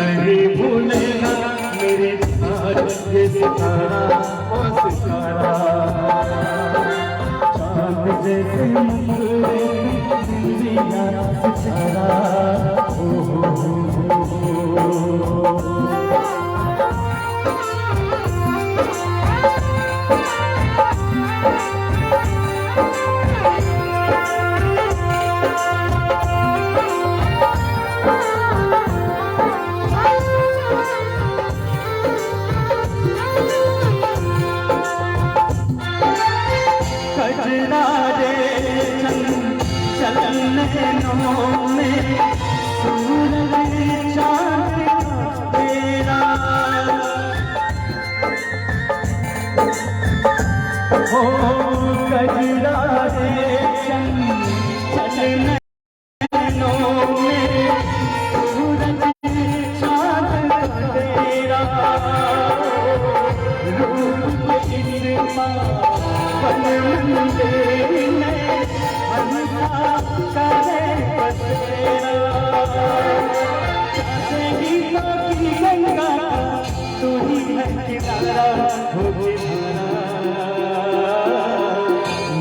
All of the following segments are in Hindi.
नहीं भूलेगा मेरे ये सितारा वो सितारा, चांद जैसे मुखड़े दिया सितारा,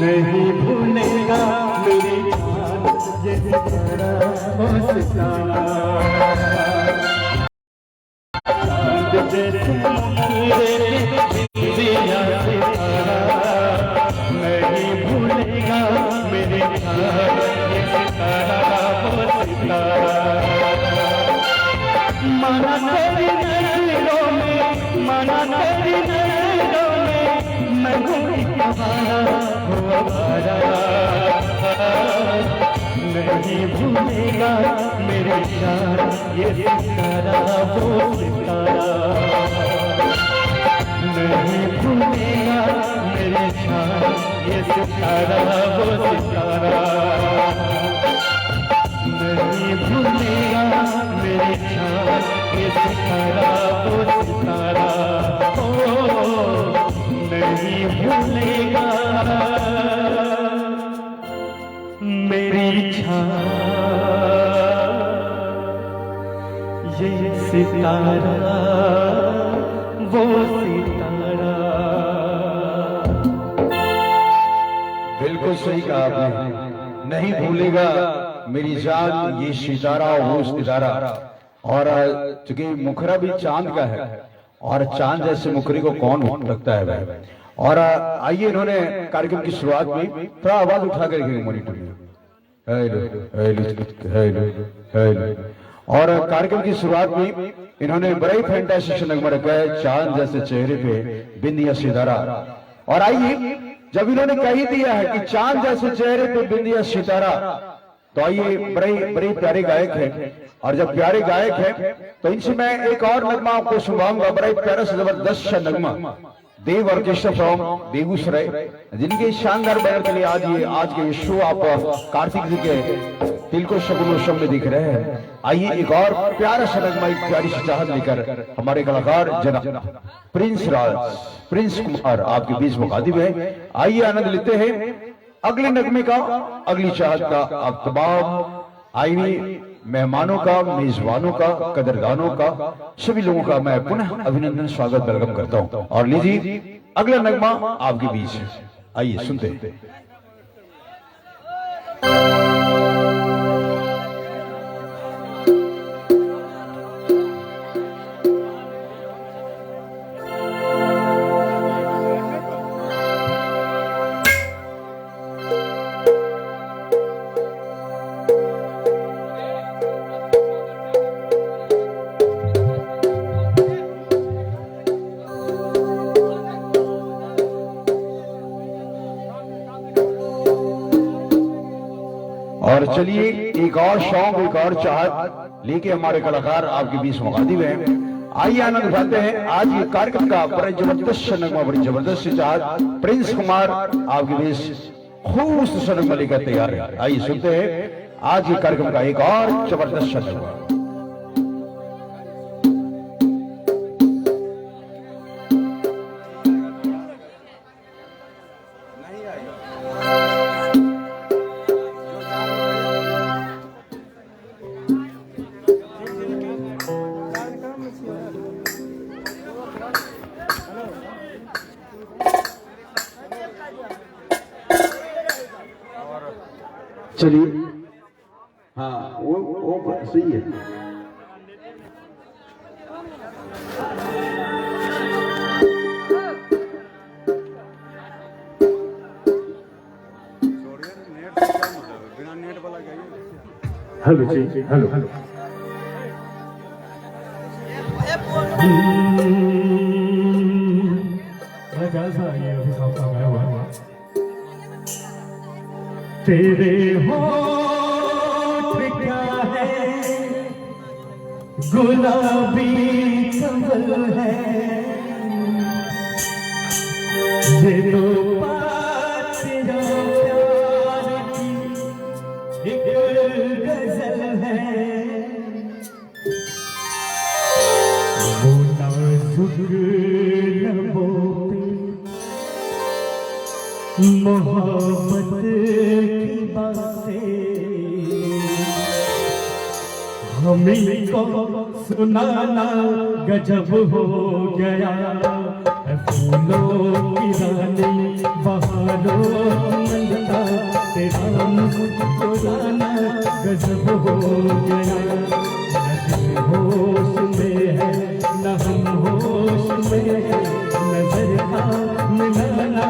नहीं भूलेगा मेरी जान ये सितारा वो सितारा, चांद जैसे मुखड़े दिया सितारा, नहीं भूलेगा मेरी जान ये सितारा वो सितारा, माना तेरी नजरों में, माना तेरी नजरों में मैं हूँ तुम्हारा नहीं भूलेगा मेरे जान ये सितारा वो सितारा, नहीं भूलेगा मेरे जान ये सितारा वो सितारा, नहीं भूलेगा मेरे जान ये सितारा वो सितारा, नहीं भूलेगा मेरी जान ये सितारा वो सितारा। बिल्कुल सही कहा आपने, नहीं भूलेगा मेरी जान ये सितारा वो सितारा। और चूंकि मुखरा भी चांद का है और चांद जैसे मुखरी को कौन रखता है भाई। और आइए इन्होंने कार्यक्रम की शुरुआत में थोड़ा आवाज उठा कर मॉनिटर में हेलो हेलो हेलो हेलो, और कार्यक्रम की शुरुआत में इन्होंने बड़ा ही फैंटास्टिक नगमा रखा है, चांद जैसे चेहरे पे बिंदिया सितारा। और आइए जब इन्होंने कही दिया है कि चांद जैसे चेहरे पे बिंदिया सितारा, तो आइए बड़े प्यारे गायक हैं। और जब प्यारे गायक हैं तो इनसे मैं एक और नगमा आपको सुनवाऊंगा, बड़ा ही प्यारा से जबरदस्त नगमा, देव ऑर्केस्ट्रा फ्रॉम बेगूसराय, जिनके शानदार बैनर के लिए आज के ये शो आप कार्तिक जी के तिलको शगुनोत्सव में दिख रहे हैं। आइए एक और प्यारा सा नगमा, एक प्यारी सी चाहत लेकर हमारे कलाकार जनाब प्रिंस कुमार आपके बीच मुखातिब है। आइए आनंद लेते हैं अगले नगमे का, अगली चाहत का। आप तमाम आईनी मेहमानों का, मेजबानों का, कदरदानों का, सभी लोगों का मैं पुनः अभिनंदन स्वागत वेलकम करता हूं। और लीजिए अगला नगमा आपके बीच है, आइए सुनते हैं। और चलिए एक और शौक, एक और चाहत लेके हमारे कलाकार आपके बीच मौजूद हैं। आइए आनंद उठाते हैं आज ये कार्यक्रम का बड़ा जबरदस्त नगमा, बड़ी जबरदस्त चाहत प्रिंस कुमार आपके बीच खूब नगमा लेकर तैयार है। आइए सुनते हैं आज ये कार्यक्रम का एक और जबरदस्त नगमा। चलिए, हाँ वो सही है। हेलो जी, हेलो हेलो। तेरे होठ क्या है, गुलाबी कमल है, ये तो बात तेरा प्यार की एक गजल है। वो नाजुक लबों पे मोहब्बत की बातें हमें को सुनाना गजब हो गया। फूलों की रानी बहारों मंदा, तेरा मुस्कुराना गजब हो गया। न होश में है न हम होश में है, नजर का मिलाना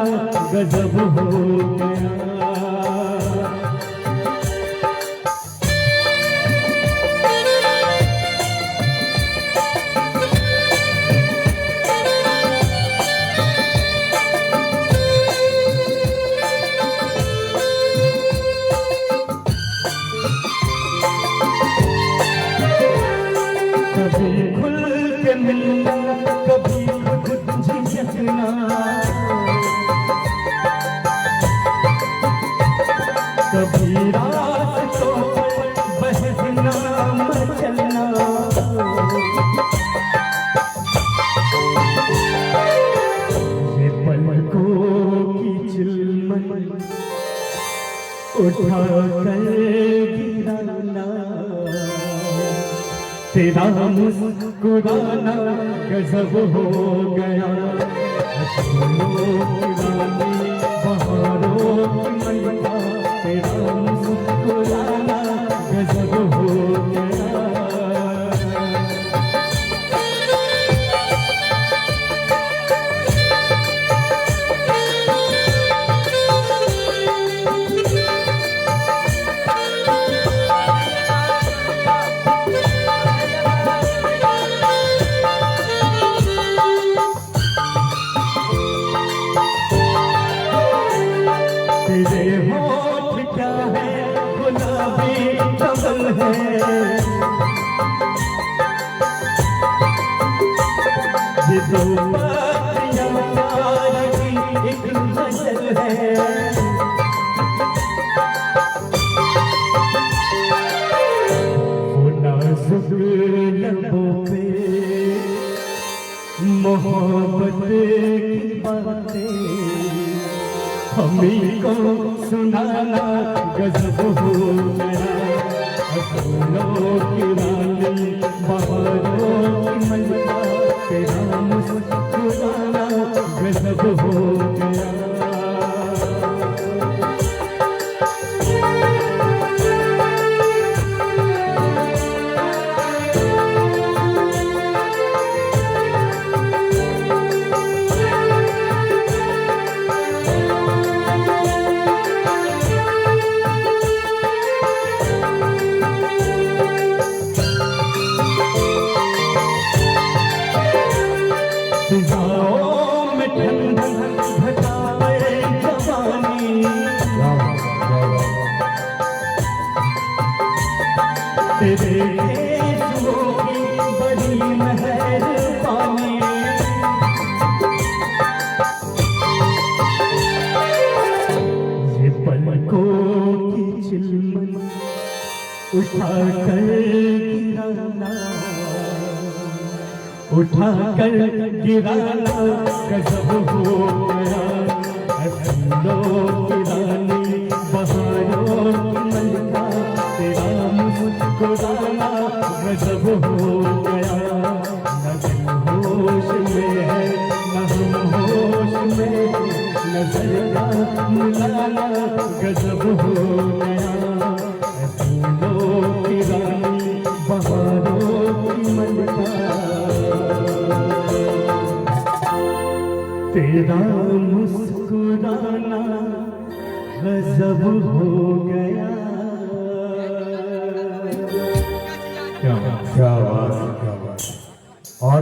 गजब हो गया। कभी खुल के मिलना, कभी खुद झिझकना, कभी रास्तों पर बहना मचलना। ये पलकों की चिलमन उठा कर गिराना, तेरा मुस्कुराना गजब हो गया। फूलों की रानी बहारों की मंदा, तेरा मुस्कुराना गजब हो गया। तेरे होठ क्या है, गुलाबी कमल है, ये दो पत्तियां प्यार की एक गजल है। वो नाजुक लबों पे मोहब्बत की बातें हमें को सुनाना गजब हो गया। फूलों की रानी बहारों की मंदा, तेरा मुस्कुराना गजब हो गया। फिजाओं में ठंडक घटाए तेरे केसों की बड़ी मेहरबानी। ये पलकों की चिलमन उठा कर गिराना, उठा कर गिराना गजब हो गया। फूलों की रानी बहारों की मलिका, तेरा मुस्कुराना गजब हो गया। न दिल होश में है न हम होश में, नजर का मिलाना गजब हो गया। फूलों की रानी बहारों की मलिका, तेरा मुस्कुराना गजब हो गया। क्या बात, क्या बात। और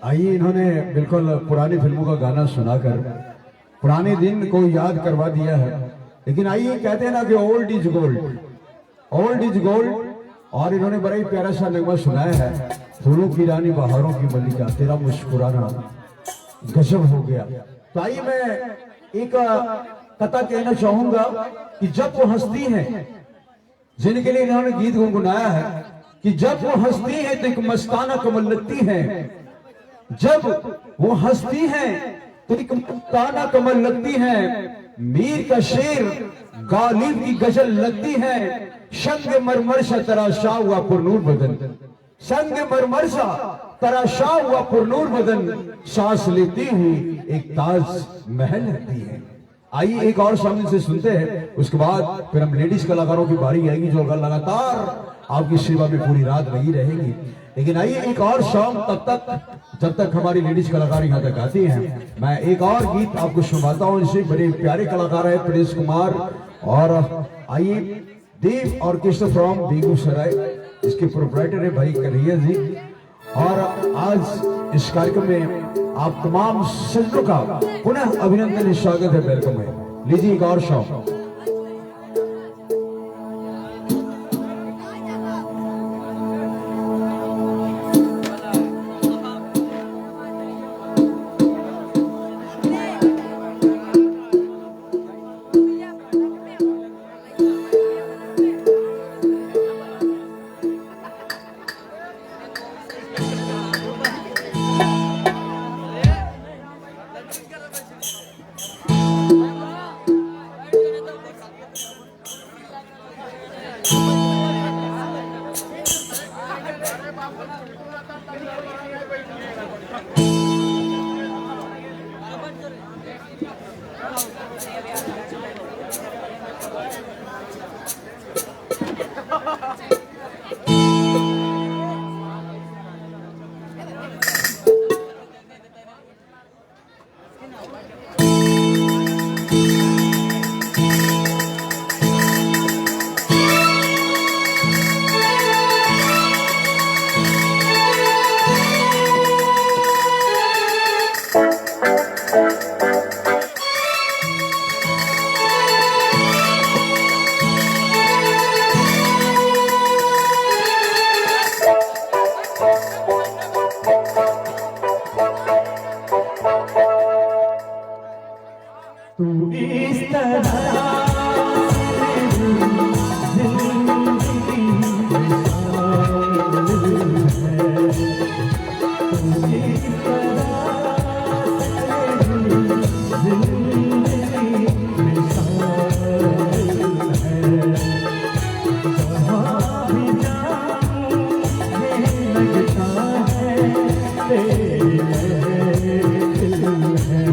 आइए, इन्होंने बिल्कुल पुरानी फिल्मों का गाना सुनाकर पुराने दिन को याद करवा दिया है। लेकिन आइए, कहते हैं ना कि old is gold, old is gold. और इन्होंने बड़ा ही प्यारा सा नगमा सुनाया है, फूलों की रानी बहारों की मलिका, तेरा मुस्कुराना गजब हो गया। तो आइए, मैं एक कथा कहना चाहूंगा कि जब वो हंसती हैं, जिनके लिए इन्होंने गीत गुनगुनाया है, कि जब वो हंसती है तो एक मस्ताना कमल लगती है। जब वो हंसती हैं तो एक मस्ताना कमल लगती है। मीर का शेर गालिब की गजल लगती है। संग मरमर सा तराशा हुआ पुरनूर बदन, संग मरमर सा तराशा हुआ पुरनूर बदन, सांस लेती हुई एक ताज महल लगती है। आइए, एक और शामिल से सुनते हैं, उसके बाद फिर हम लेडीज कलाकारों की बारी आएगी जो लगातार आपकी सेवा में पूरी रात लगी रहेगी। लेकिन आइए, एक और शाम, तब तक जब तक हमारी लेडीज कलाकार यहाँ तक आती हैं, मैं एक और गीत आपको सुनाता हूँ। इनसे बड़े प्यारे कलाकार है प्रिंस कुमार, और आइए, देव ऑर्केस्ट्रा फ्रॉम बेगूसराय, इसके प्रोप्राइटर है भाई कन्हैया जी। और आज इस कार्यक्रम में आप तमाम सज्जनों का पुनः अभिनंदन, स्वागत है, वेलकम है। लीजिए एक और शाम। तू इस तरह जिंदगी में शामिल है, तू इस तरह जिंदगी में शामिल है। जहाँ भी जाऊँ ये लगता है तेरे दिल है।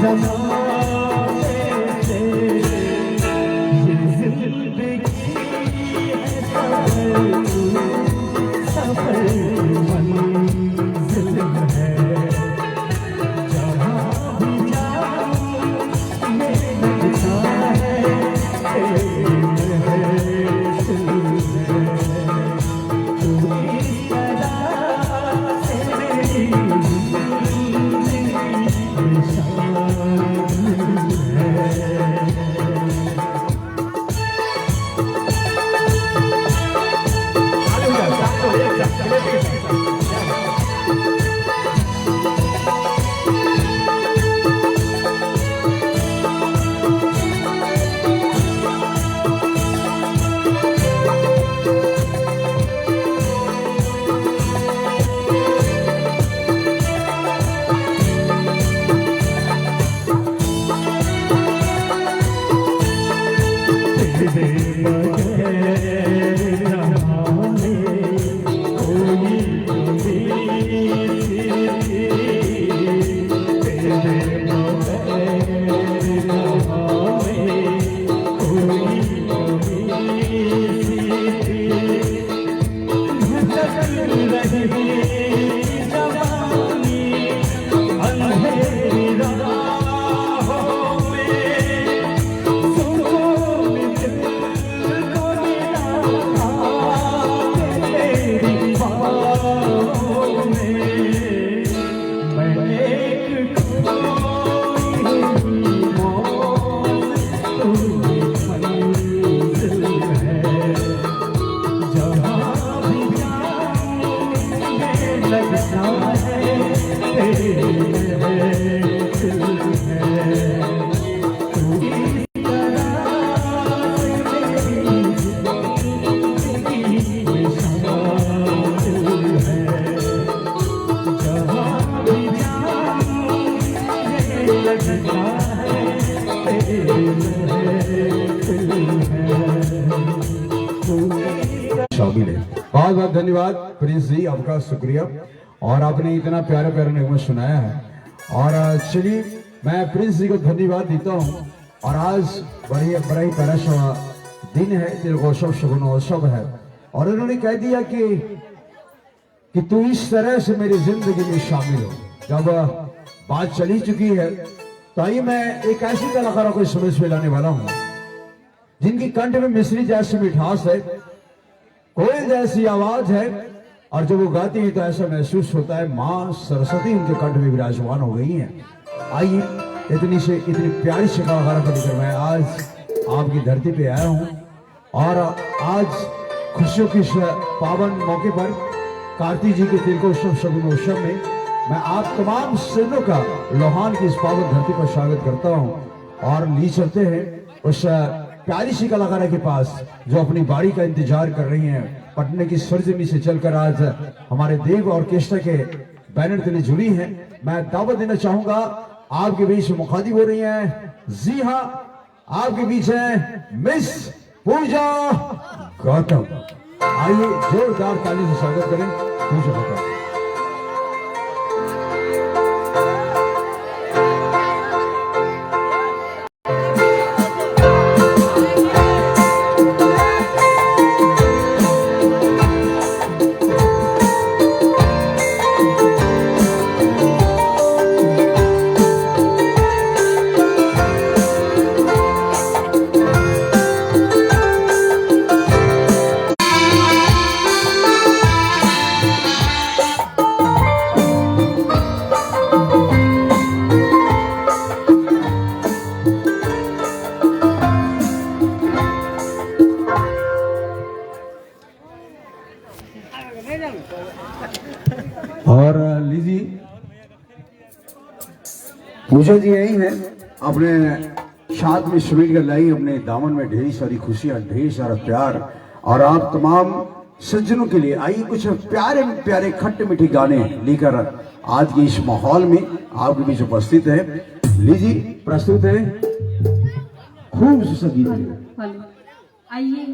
ज़माने से ये ज़िंदगी है सफ़र मंज़िल है, जहाँ भी जाऊँ मेरे लगता है तेरी महफ़िल है। तू इस तरह से मेरी ज़िंदगी में शामिल है। शामिल है। बहुत बहुत धन्यवाद प्रिंस जी, आपका शुक्रिया। और आपने इतना प्यारा प्यारा नगमा सुनाया है। और चलिए मैं प्रिंस जी को धन्यवाद देता हूँ। और आज बड़ा ही प्यारा दिन है, तिलकोत्सव शगुनोत्सव है। और उन्होंने कह दिया कि तू इस तरह से मेरी जिंदगी में शामिल हो। जब बात चली चुकी है तो आइए मैं एक ऐसी कलाकारों को समझ में लाने वाला हूँ जिनकी कंठ में मिश्री जैसी मिठास है, कोयल जैसी आवाज है, और जब वो गाती है तो ऐसा महसूस होता है माँ सरस्वती उनके कंठ में विराजमान हो गई हैं। आइए इतनी प्यारी सी कलाकारों को लेकर मैं आज आपकी धरती पे आया हूँ। और आज खुशियों के पावन मौके पर कार्तिक जी के तिलकोत्सव शगुनोत्सव में मैं आप तमाम सिद्धों का लोहान की इस पावन धरती पर स्वागत करता हूँ। और ली चलते हैं उस प्यारी सी कलाकारा के पास जो अपनी बारी का इंतजार कर रही हैं। पटने की सरजमी से चलकर आज हमारे देव ऑर्केस्ट्रा के बैनर तले जुड़ी हैं। मैं दावत देना चाहूंगा, आपके बीच मुखातिब हो रही हैं, जी हाँ, आपके बीच है मिस पूजा गौतम। आइए जोरदार ताली से स्वागत करें पूजा गौतम। और लीजिए पूजा जी यही है, अपने साथ में समेट कर लाई अपने दामन में ढेर सारी खुशियां, ढेर सारा प्यार। और आप तमाम सज्जनों के लिए आइए कुछ प्यारे प्यारे खट्टे मीठे गाने लेकर आज के इस माहौल में आपके बीच उपस्थित है। लीजिए प्रस्तुत है खूब संगीत। आइए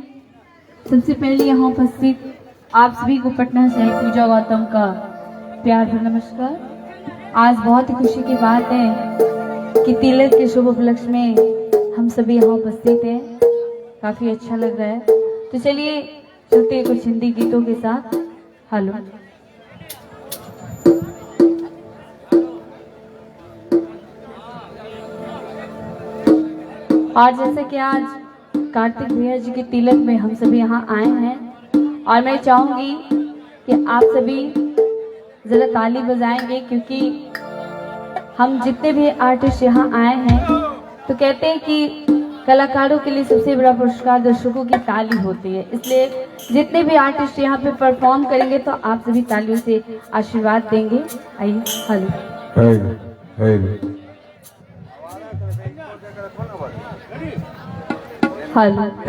सबसे पहले यहाँ उपस्थित आप सभी को पटना से पूजा गौतम का प्यार भरा नमस्कार। आज बहुत ही खुशी की बात है कि तिलक के शुभ उपलक्ष्य में हम सभी यहाँ उपस्थित हैं। काफी अच्छा लग रहा है। तो चलिए चलते हैं कुछ हिंदी गीतों के साथ। हेलो। और जैसे कि आज कार्तिक भैया जी के तिलक में हम सभी यहाँ आए हैं और मैं चाहूंगी कि आप सभी जरा ताली बजाएंगे, क्योंकि हम जितने भी आर्टिस्ट यहाँ आए हैं तो कहते हैं कि कलाकारों के लिए सबसे बड़ा पुरस्कार दर्शकों की ताली होती है। इसलिए जितने भी आर्टिस्ट यहाँ पे परफॉर्म करेंगे तो आप सभी तालियों से आशीर्वाद देंगे। आइए। Hello hello.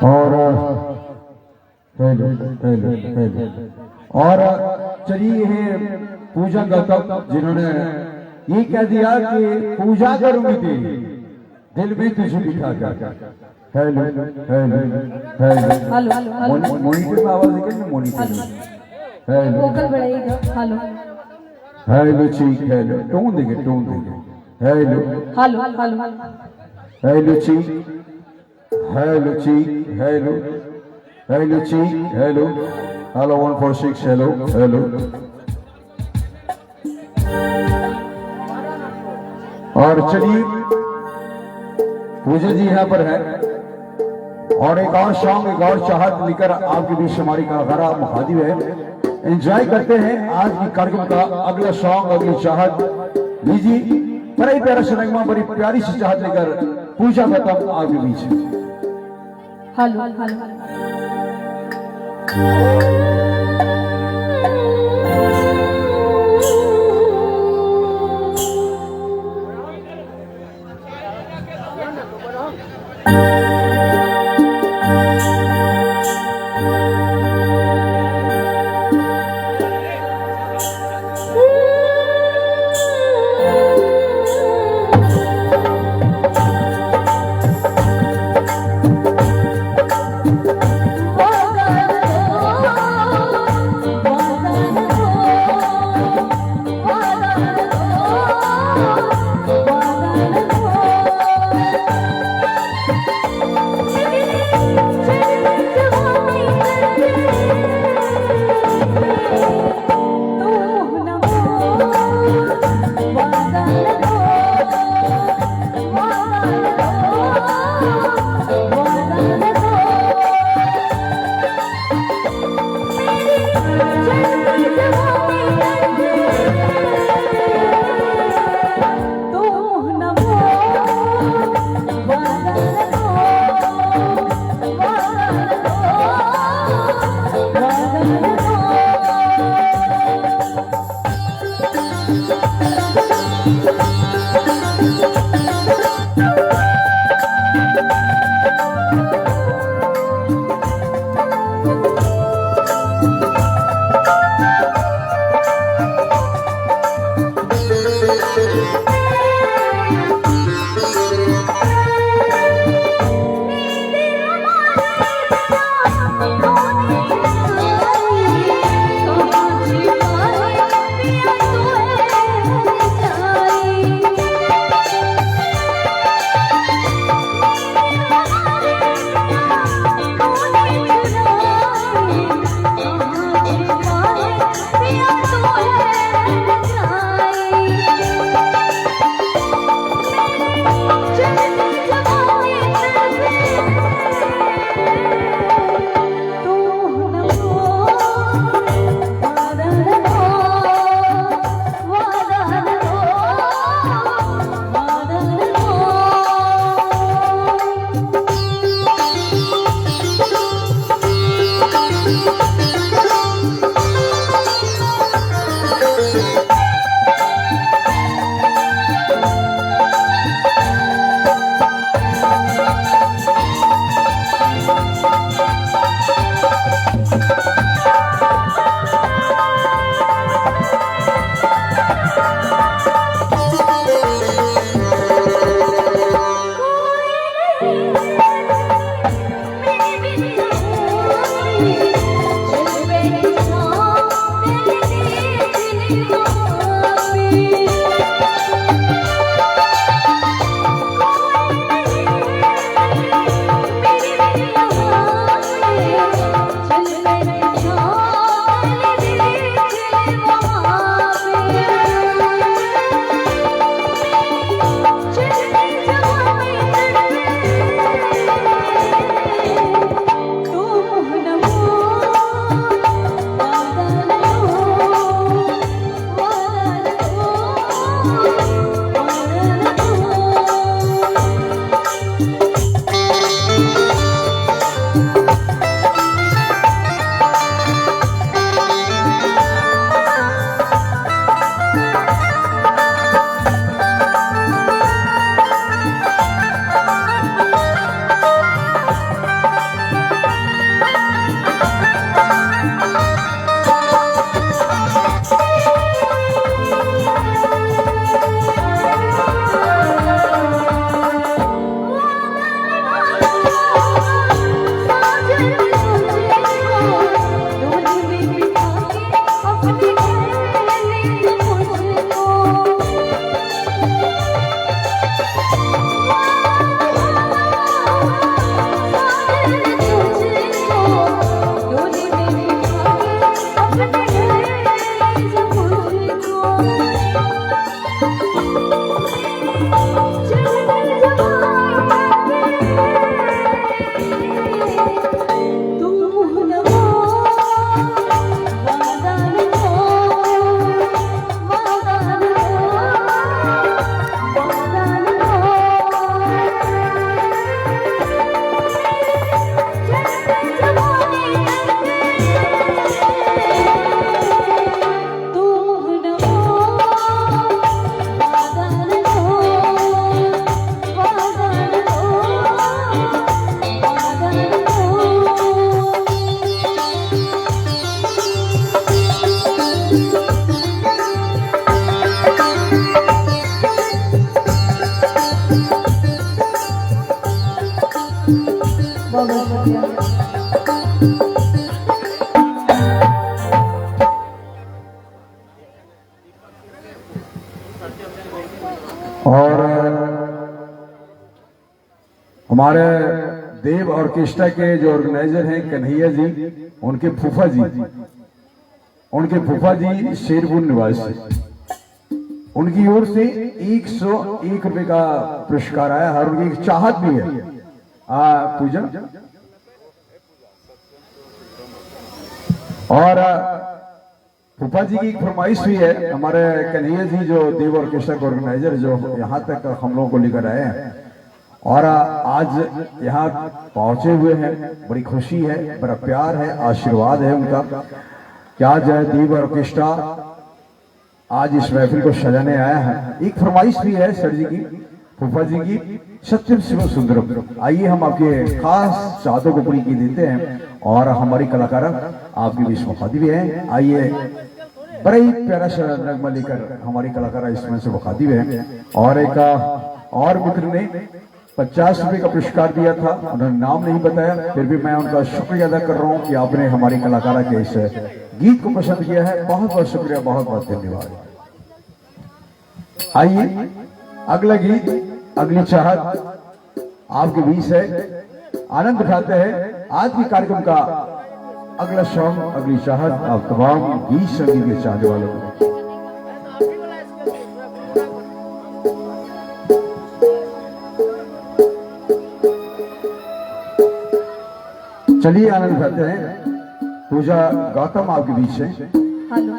और हेलो हेलो हेलो। और चलिए ये पूजा गौतम जिन्होंने ये कह दिया कि पूजा करूंगी तेरी दिल में तुझे बिठा कर। Hello hello hello hello monitor में आवाज निकल मॉनिटर हेलो वोकल बढ़ाइएगा। Hello hello check hello tone देंगे hello hello hello hello check hello check hello hello check hello hello 146 hello hello. और चलिए पूजा जी यहाँ पर है और एक और सॉन्ग एक और चाहत लेकर आपके बीच हमारी कलाकारा महादेव है। एंजॉय करते हैं आज की कार्यक्रम का अगला सॉन्ग अगली चाहत लीजिए। बड़ा ही प्यारा सिनेमा बड़ी प्यारी सी चाहत लेकर पूजा गौतम आपके बीच है। हेलो हेलो बहुत बहुत शुक्रिया। और हमारे देव ऑर्केस्ट्रा के जो ऑर्गेनाइजर हैं कन्हैया जी, उनके फूफा जी शेरपुर निवासी, उनकी ओर से 101 रुपए का पुरस्कार आया है और उनकी एक चाहत भी है। पूजा और फूफा जी की एक फरमाइश हुई है, हमारे कन्हैया जी जो देव ऑर्केस्ट्रा के ऑर्गेनाइजर जो यहाँ तक हम लोगों को लेकर आए हैं और आज यहाँ पहुंचे हुए हैं, बड़ी खुशी है, बड़ा प्यार है, आशीर्वाद है उनका कि आज देव ऑर्केस्ट्रा आज इस महफिल को सजाने आया है। एक फरमाइश भी है सर जी की, फूफा जी की, सत्यम शिवम सुंदरम। आइए हम आपके खास चाहतों को पूरी की देते हैं और हमारी कलाकार आपके बीच मुखातिब भी है। आइए बड़ा ही प्यारा सा नगमा लेकर हमारी कलाकार इसमें से मुखातिब है। और एक और मित्र ने 50 रुपए का पुरस्कार दिया था, उन्होंने नाम नहीं बताया, फिर भी मैं उनका शुक्रिया अदा कर रहा हूँ कि आपने हमारी कलाकारा के इस गीत को पसंद किया है। बहुत बहुत शुक्रिया, बहुत बहुत धन्यवाद। आइए अगला गीत, अगली चाहत आपके बीच है, आनंद उठाते हैं आज के कार्यक्रम का अगला सॉन्ग, अगली चाहत आप तमाम गीत संगीत के चाहने वालों को। चलिए आनंद उठाते हैं। पूजा गौतम आपके बीच है। हेलो,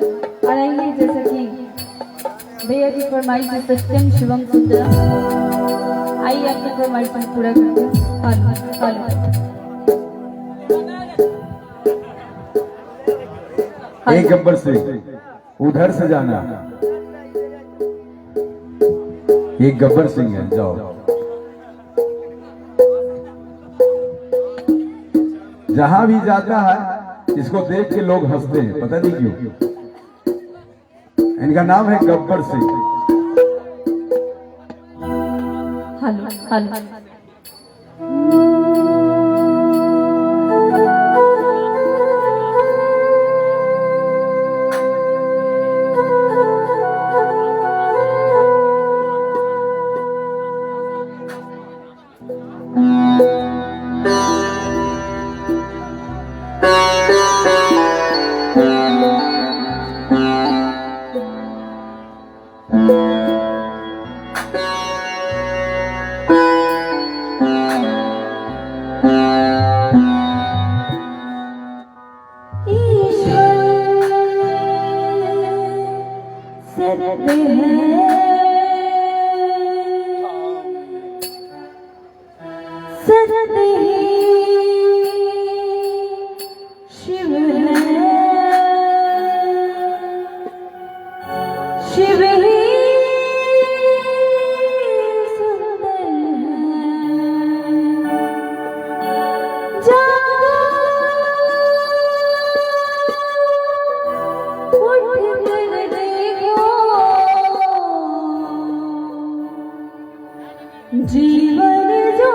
और आइए जैसा कि भैया की फरमाइश है सत्यम शिवम सुंदरम, आइए आपकी फरमाइश को पूरा करते हैं। हेलो हेलो, एक गब्बर से उधर से जाना, एक गब्बर सिंह है, जाओ। जहां भी जाता है इसको देख के लोग हंसते हैं, पता नहीं क्यों। इनका नाम है गब्बर सिंह। हेलो हेलो, जीवन जो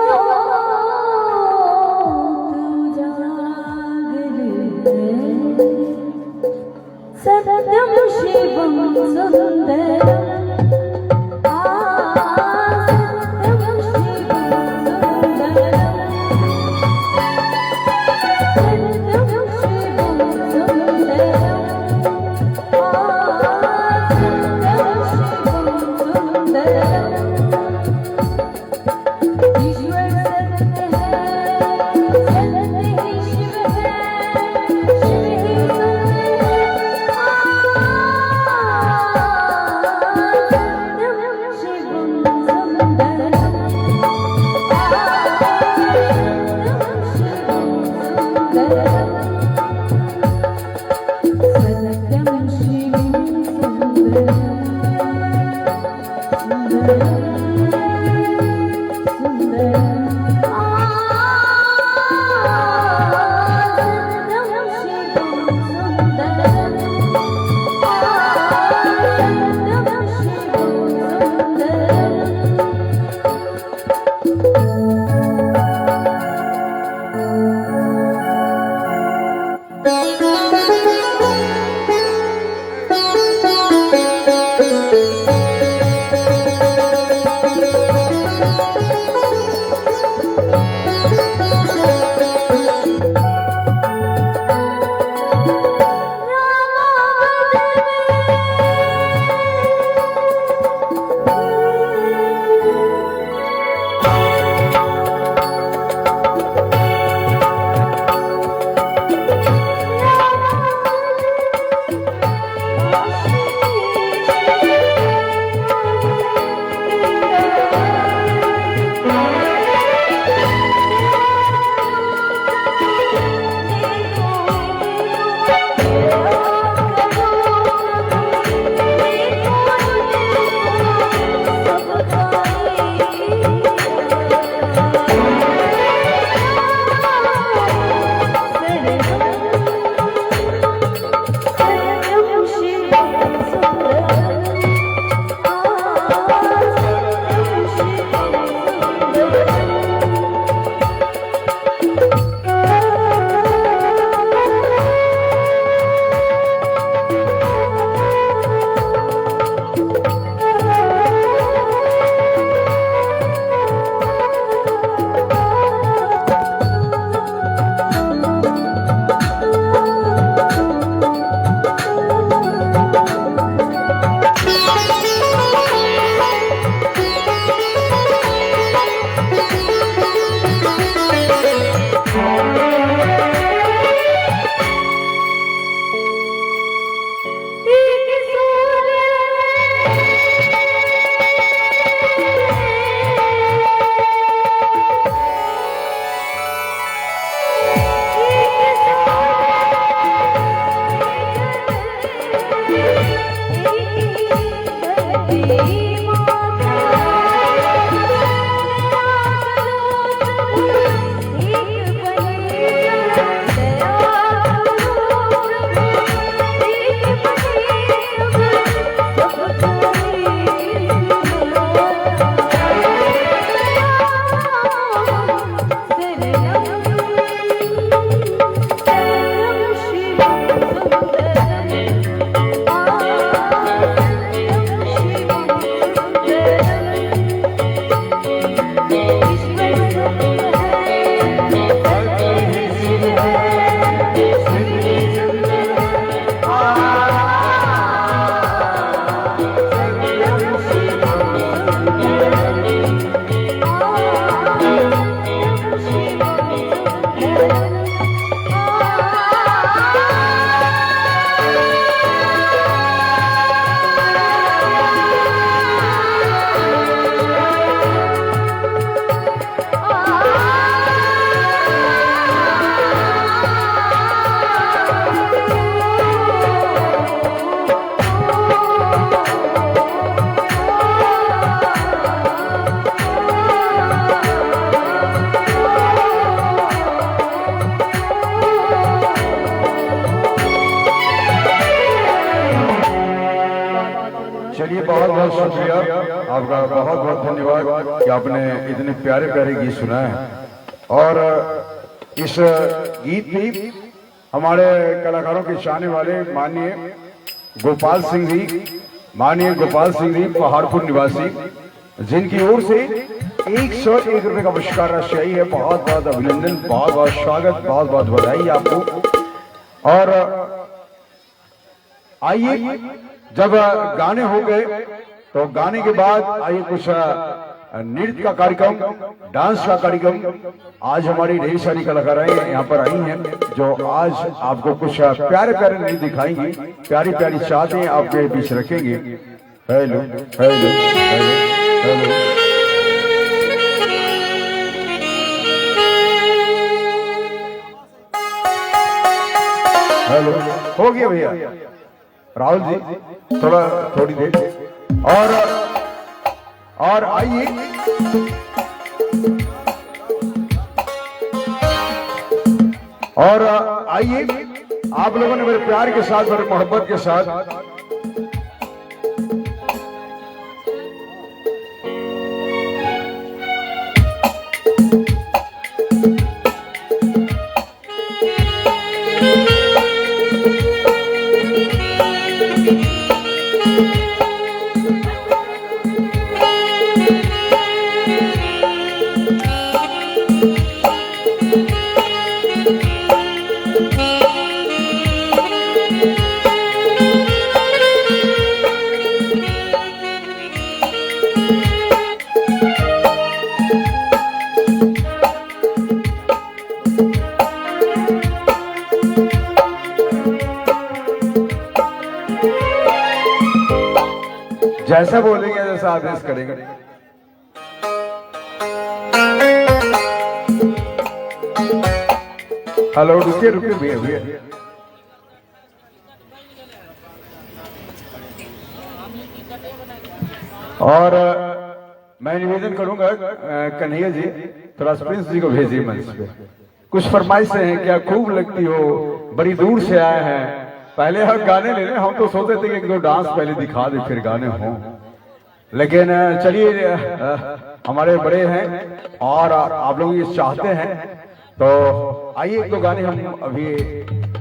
बहुत शुक्रिया आपका, बहुत बहुत धन्यवाद कि आपने इतने प्यारे प्यारे गीत सुनाए हैं। और इस गीत भी हमारे कलाकारों के चाहने वाले माननीय गोपाल सिंह जी पहाड़पुर निवासी, जिनकी ओर से 101 रुपए का पुरस्कार राशि है। बहुत बहुत अभिनंदन, बहुत बहुत स्वागत, बहुत बहुत बधाई आपको। और आइए, जब गाने हो गए तो गाने के बाद आइए कुछ नृत्य का कार्यक्रम, डांस का कार्यक्रम। आज हमारी ढेर सारी कलाकारें यहाँ पर आई हैं जो आज आपको कुछ प्यारे प्यारे नृत्य दिखाएंगी, प्यारी प्यारी चाहतें आपके बीच रखेंगे। Hello hello hello hello, hello, हो गया भैया राहुल जी, थोड़ी देर और आइए आप लोगों ने मेरे प्यार के साथ, मेरे मोहब्बत के साथ जैसा बोलेंगे जैसा आदेश करेंगे। हेलो, रुकिए रुकिए भैया। और मैं निवेदन करूंगा कन्हैया जी, थोड़ा प्रिंस जी को भेजिए मंच पे। कुछ फरमाइशें हैं, क्या खूब लगती हो, बड़ी दूर से आए हैं, पहले हम गाने ले लें। हम तो सोचते थे कि एक दो डांस पहले दिखा दे फिर गाने हों, लेकिन चलिए हमारे बड़े हैं और आप लोग ये चाहते हैं तो आइए एक दो गाने हम अभी।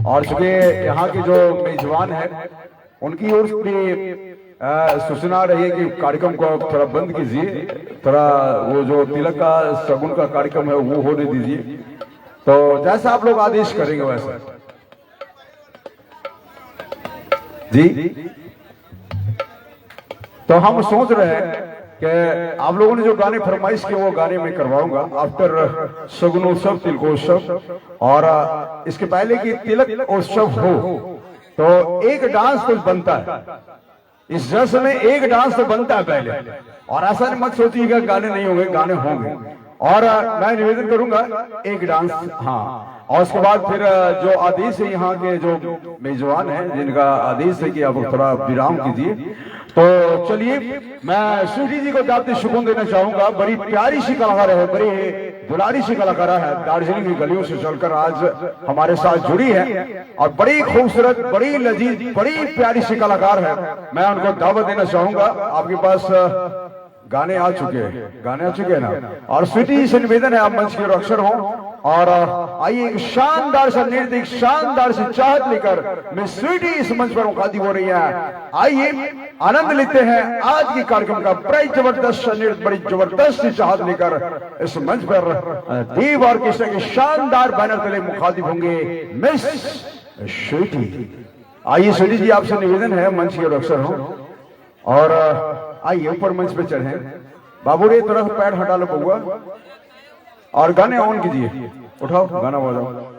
और चूंकि यहाँ के जो मेजबान है उनकी ओर से सूचना रही है कि कार्यक्रम को थोड़ा बंद कीजिए, थोड़ा वो जो तिलक का शगुन का कार्यक्रम है वो होने दीजिए। तो जैसा आप लोग आदेश करेंगे वैसा जी। तो हम सोच रहे हैं कि आप लोगों ने जो गाने फरमाइश किए वो गाने मैं करवाऊंगा आफ्टर शगुनोत्सव, तिलकोत्सव। और इसके पहले कि तिलक उत्सव हो तो एक डांस तो बनता है, इस रस्म में एक डांस तो बनता है पहले। और ऐसा मत सोचिएगा गाने नहीं होंगे, गाने होंगे। और मैं निवेदन करूंगा एक डांस, हाँ, और उसके बाद फिर जो आदेश है यहाँ के जो मेजबान हैं जिनका आदेश है कि आप थोड़ा विराम कीजिए। तो चलिए मैं स्वीटी जी को दावत सुकून देना चाहूंगा। बड़ी प्यारी सी कलाकार है, बड़ी दुलारी सी कलाकार है, दार्जिलिंग की गलियों से चलकर आज हमारे साथ जुड़ी है और बड़ी खूबसूरत, बड़ी लजीज, बड़ी प्यारी सी कलाकार है। मैं उनको दावत देना चाहूंगा। आपके पास गाने आ चुके हैं ना। और स्वीटी से निवेदन है आप मंच के अक्षर हो और आइए एक शानदार सा नृत्य, एक शानदार सी चाहत लेकर मैं स्वीटी इस मंच पर मुखातिब हो रही है। आइए आनंद लेते हैं आज के कार्यक्रम का। बड़ी जबरदस्त नृत्य, बड़ी जबरदस्त सी चाहत लेकर इस मंच पर देव ऑर्केस्ट्रा के शानदार बैनर तले मुखातिब होंगे मिस स्वीटी। आइए स्वीटी जी आपसे निवेदन है मंच के अक्षर हो और आइए ऊपर मंच पे चढ़े। बाबू रे थोड़ा पैर हटा लो बउआ और गाने ऑन कीजिए, उठाओ गाना बजाओ।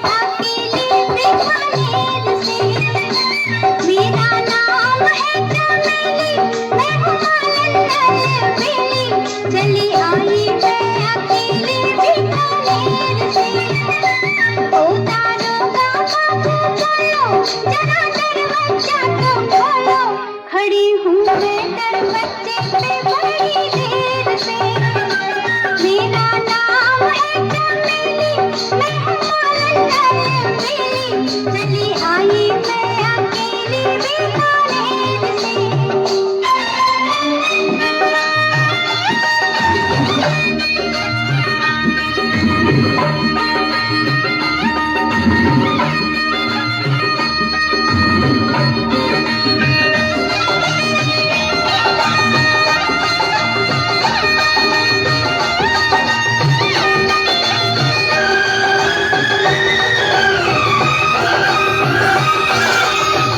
अकेली बिछाने से। मेरा नाम है चमेली, मैं हूँ मालन बेली, चली आई मैं अकेली बिछाने से। उतारो बाबा बोलो, जरा दरवाजा तो खोलो, खड़ी हूँ मैं दरवाजे पे बड़ी देर से। मेरा नाम है चमेली, मैं हूँ मालन बेली, चली आई मैं अकेली बिछाने से।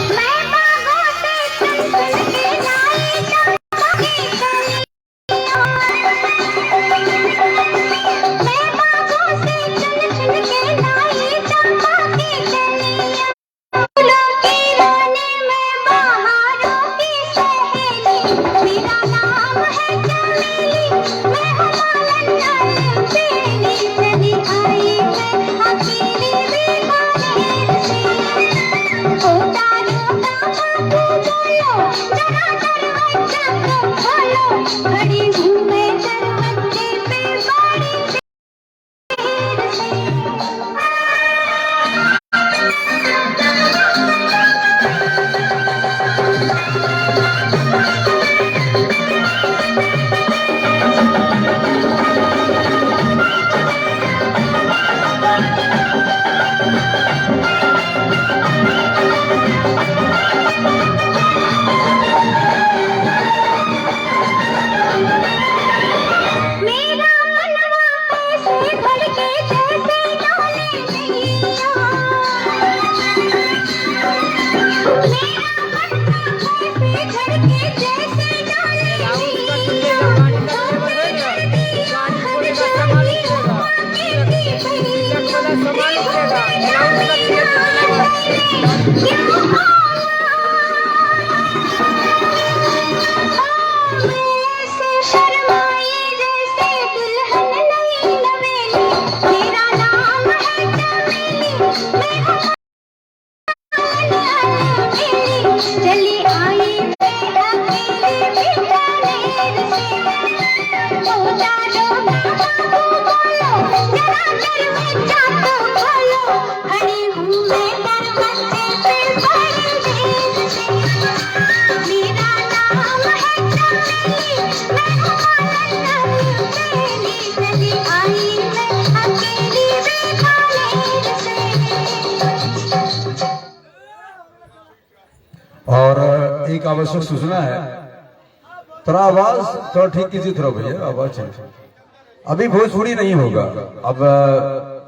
मैं बागों से चुन चुन के लाई चंपा की कलियां। मैं बागों से चुन चुन के लाई चंपा की कलियां। फूलों की रानी मैं बहारों की सहेली, मेरा नाम है चमेली, मैं हूँ मालन बेली, चली आई मैं अकेली बिछाने से। उतारो बाबा बोलो, जरा दरवाजा तो खोलो, खड़ी हूँ मैं दरवाजे पे बड़ी देर से। मेरा मनवा कैसे धड़के जैसे डोले नैया। मेरा मनवा कैसे धड़के जैसे डोले नैया। हर जाती हवा कहती ऐसे शर्माई जैसे दुल्हन नई नवेली, मेरा नाम है चमेली, मैं हूँ मालन बेली, चली आई मैं अकेली बिछाने से। उतारो बाबा बोलो, जरा दरवाजा तो खोलो, खड़ी हूँ मैं दरवाजे पे बड़ी देर से। मेरा नाम है चमेली, मैं हूँ मालन बेली, चली आई मैं अकेली बिछाने से। और एक आवश्यक सूचना है, थोड़ा आवाज थोड़ा ठीक कीजिए, थोड़ा भैया आवाज चल। अभी भोजपुरी नहीं होगा, अब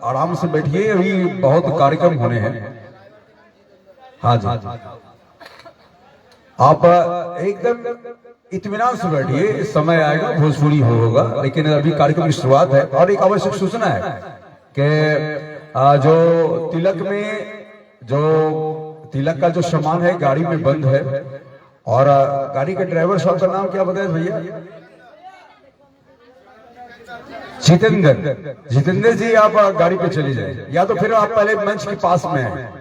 आराम से बैठिए, अभी बहुत कार्यक्रम होने हैं। हाँ जी, आप एकदम इत्मीनान से बैठिए, समय आएगा भोजपुरी होगा, लेकिन अभी कार्यक्रम की शुरुआत है। और एक आवश्यक सूचना है कि जो तिलक का जो सामान है गाड़ी में बंद है, और गाड़ी के ड्राइवर साहब का नाम क्या बताए भैया? जितेंद्र जी, आप गाड़ी पे चली जाए, या तो फिर आप पहले मंच के पास में हैं।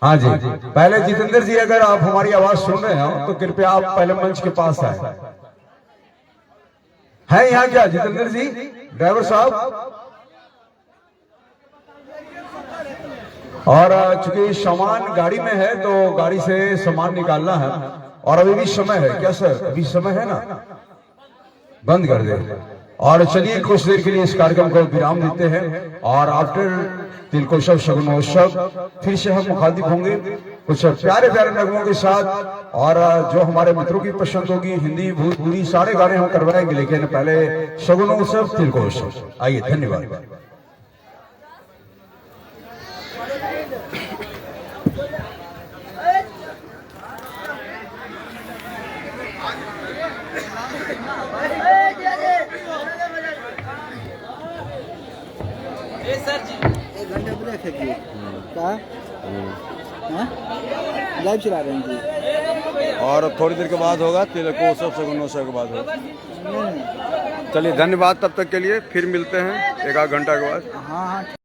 हाँ जी, पहले जितेंद्र जी, अगर आप हमारी आवाज सुन रहे हो तो कृपया आप पहले मंच के पास आए। हैं यहाँ क्या जितेंद्र जी, ड्राइवर साहब? और चूंकि सामान गाड़ी में है तो गाड़ी से सामान निकालना है, और अभी भी समय है क्या सर? अभी समय है ना, बंद कर दे। और चलिए कुछ देर के लिए इस कार्यक्रम को विराम देते हैं, और आफ्टर तिलकोत्सव शगुनोत्सव फिर से हम मुखातिब होंगे कुछ प्यारे प्यारे नगमों के साथ, और जो हमारे मित्रों की पसंद होगी, हिंदी भोजपुरी सारे गाने हम करवाएंगे, लेकिन पहले शगुनोत्सव तिलकोत्सव। आइए, धन्यवाद। सर जी लाइव चला रहे हैं जी। और थोड़ी देर के बाद होगा तिलकोत्सव शगुनोत्सव के बाद होगा। चलिए धन्यवाद तब तक के लिए, फिर मिलते हैं 1 आध घंटा के बाद। हाँ हाँ।